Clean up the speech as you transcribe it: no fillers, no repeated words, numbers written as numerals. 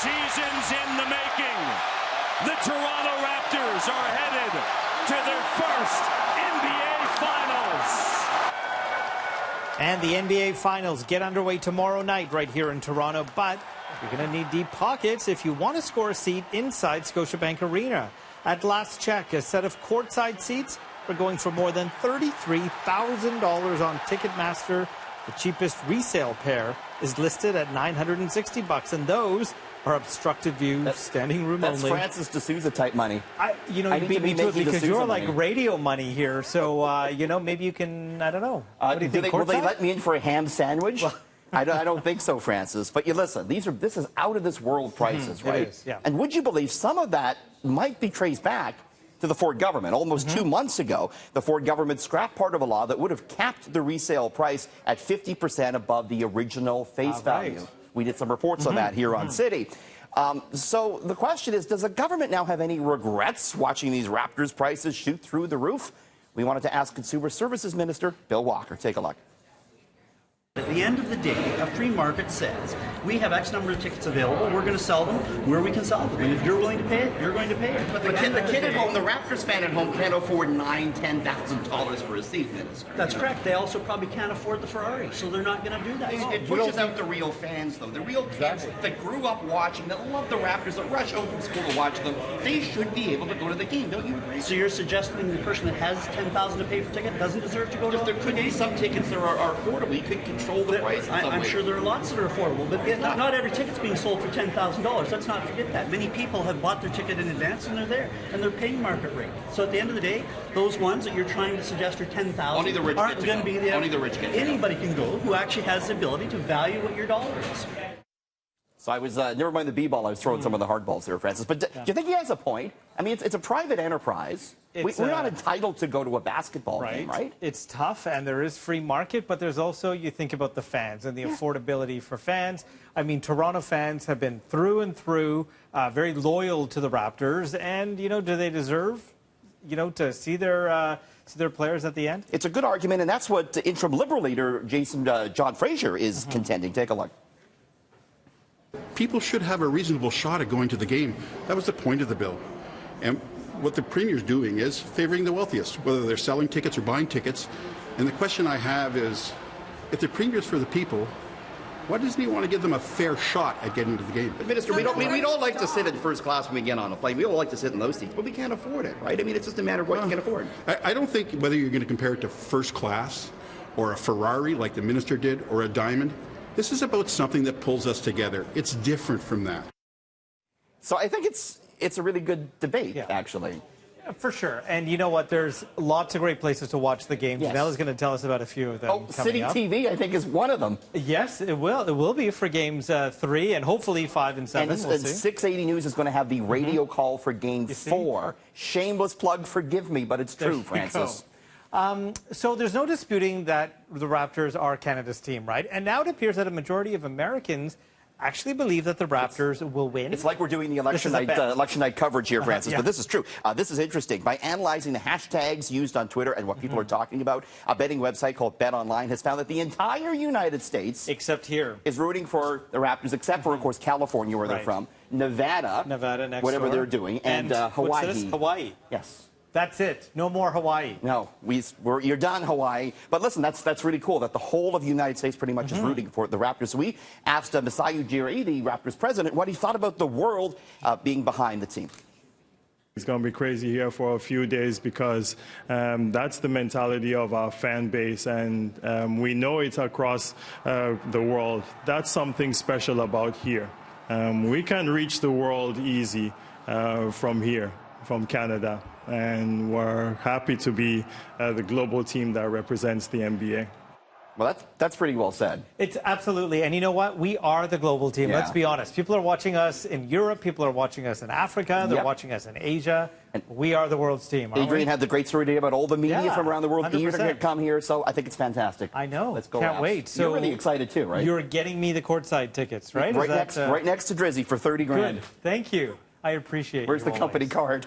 Seasons in the making. The Toronto Raptors are headed to their first NBA Finals. And the NBA Finals get underway tomorrow night right here in Toronto, but you're going to need deep pockets if you want to score a seat inside Scotiabank Arena. At last check, a set of courtside seats are going for more than $33,000 on Ticketmaster. The cheapest resale pair is listed at $960, and those are obstructed view, standing room that's only. That's Francis D'Souza type money. You beat me to it because you're like radio money here. So, maybe you can, I don't know. What do you think, will they let me in for a ham sandwich? Well, I don't think so, Francis. But you listen, this is out of this world prices, right? It is, yeah. And would you believe some of that might be traced back to the Ford government? Almost 2 months ago, the Ford government scrapped part of a law that would have capped the resale price at 50% above the original face value. Right. We did some reports on that here on City. So the question is, does the government now have any regrets watching these Raptors prices shoot through the roof? We wanted to ask Consumer Services Minister Bill Walker. Take a look. At the end of the day, a free market says, we have X number of tickets available, we're going to sell them where we can sell them. And if you're willing to pay it, you're going to pay it. But the kid at home, the Raptors fan at home can't afford $9,000, $10,000 for a seat, Minister. That's correct. They also probably can't afford the Ferrari, so they're not going to do that. It pushes out the real fans, though. The real kids that grew up watching, that love the Raptors, that rush home from school to watch them, they should be able to go to the game. Don't you agree? So you're suggesting the person that has $10,000 to pay for a ticket doesn't deserve to go to There could be some tickets that are affordable. You could control the price. I'm sure there are lots that are affordable, but not every ticket's being sold for $10,000. Let's not forget that. Many people have bought their ticket in advance and they're there, and they're paying market rate. So at the end of the day, those ones that you're trying to suggest are $10,000 aren't going to be there. Only the rich get Anybody can go who actually has the ability to value what your dollar is. So I was, never mind the b-ball, I was throwing some of the hard balls there, Francis. But do you think he has a point? I mean, it's a private enterprise. We're not entitled to go to a basketball game, right? It's tough, and there is free market, but there's also, you think about the fans and the affordability for fans. I mean, Toronto fans have been through and through very loyal to the Raptors, and, do they deserve, to see their players at the end? It's a good argument, and that's what interim Liberal leader John Fraser is contending. Take a look. People should have a reasonable shot at going to the game. That was the point of the bill. And what the Premier's doing is favoring the wealthiest, whether they're selling tickets or buying tickets. And the question I have is, if the Premier's for the people, why doesn't he want to give them a fair shot at getting to the game? But Minister, we don't like to sit in first class when we get on a plane. We all like to sit in those seats, but we can't afford it, right? I mean, it's just a matter of what you can afford. I don't think whether you're going to compare it to first class or a Ferrari like the Minister did or a Diamond. This is about something that pulls us together. It's different from that. So I think it's a really good debate, actually. Yeah, for sure. And you know what? There's lots of great places to watch the games. Yes. Janelle going to tell us about a few of them coming City up. TV, I think, is one of them. Yes, it will. It will be for games 3 and hopefully 5 and 7. And 680 News is going to have the radio call for Game 4. Shameless plug, forgive me, but it's true, Francis. So there's no disputing that the Raptors are Canada's team, right? And now it appears that a majority of Americans actually believe that the Raptors will win. It's like we're doing the election night coverage here, Francis, but this is true. This is interesting. By analyzing the hashtags used on Twitter and what people are talking about, a betting website called BetOnline has found that the entire United States, except here, is rooting for the Raptors, except for, of course, California, where they're from, Nevada next whatever door. they're doing, and Hawaii. What's this? Hawaii. Yes. That's it. No more Hawaii. No, you're done, Hawaii. But listen, that's really cool that the whole of the United States pretty much is rooting for the Raptors. So we asked Masai Ujiri, the Raptors president, what he thought about the world being behind the team. It's going to be crazy here for a few days because that's the mentality of our fan base, and we know it's across the world. That's something special about here. We can reach the world easy from here, from Canada. And we're happy to be the global team that represents the NBA. Well, that's pretty well said. It's absolutely. And you know what? We are the global team. Let's be honest. People are watching us in Europe. People are watching us in Africa. They're watching us in Asia. And we are the world's team. Adrian had the great story today about all the media from around the world eager to come here. So I think it's fantastic. I know. Let's go. Can't wait. So you're really excited too, right? You're getting me the courtside tickets, right? Right next to Drizzy for 30 grand. Good. Thank you. I appreciate it. Where's the company card?